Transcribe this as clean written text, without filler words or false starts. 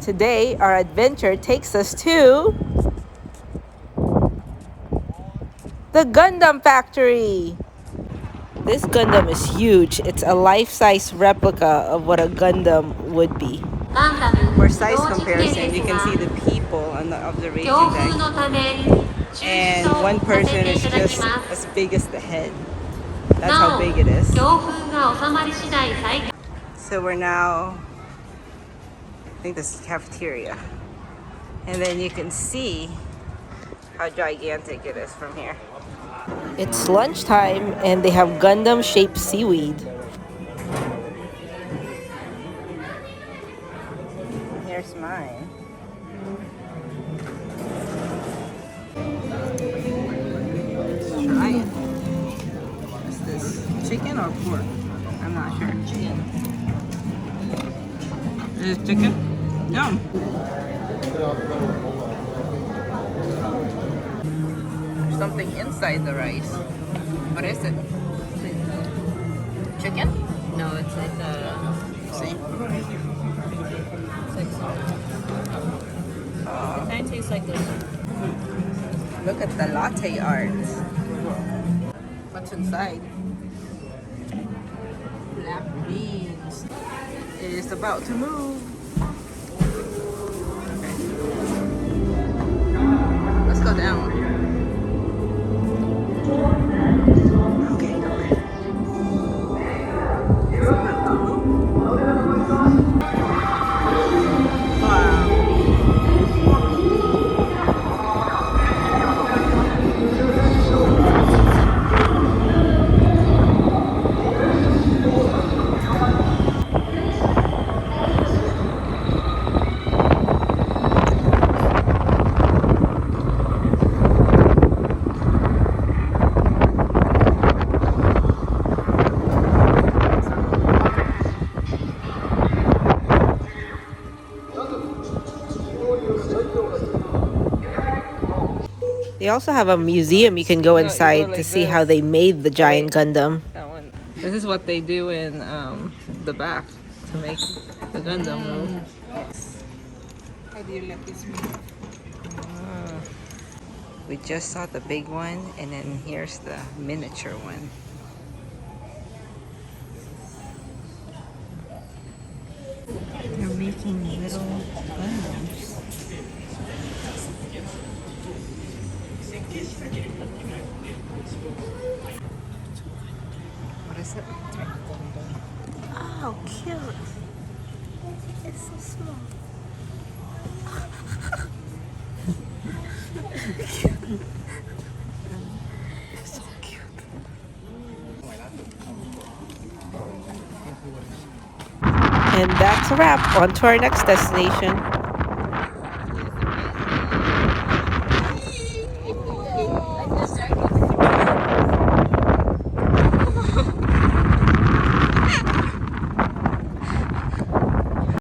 Today, our adventure takes us to the Gundam factory. This Gundam is huge. It's a life-size replica of what a Gundam would be. For size comparison, you can see the people on the observation deck. And one person is just as big as the head. That's how big it is. So we're now, I think this is the cafeteria. And then you can see how gigantic it is from here. It's lunchtime and they have Gundam-shaped seaweed. Here's mine. Let's try it. What's this? Chicken or pork? I'm not sure. Chicken. Is it chicken? Yum. There's something inside the rice. What is it? Chicken? No, it's like See? it kind of tastes like this. Look at the latte art. What's inside? Black beans. It is about to move. Okay. Let's go down. Okay, okay. It's about to move. Wow. They also have a museum you can go inside to see how they made the giant Gundam. That one. This is what they do in the back to make the Gundam move. How do you let this move? We just saw the big one, and then here's the miniature one. They're making little Gundams. What is it? Oh, cute. It's so small. So cute. And that's a wrap. On to our next destination.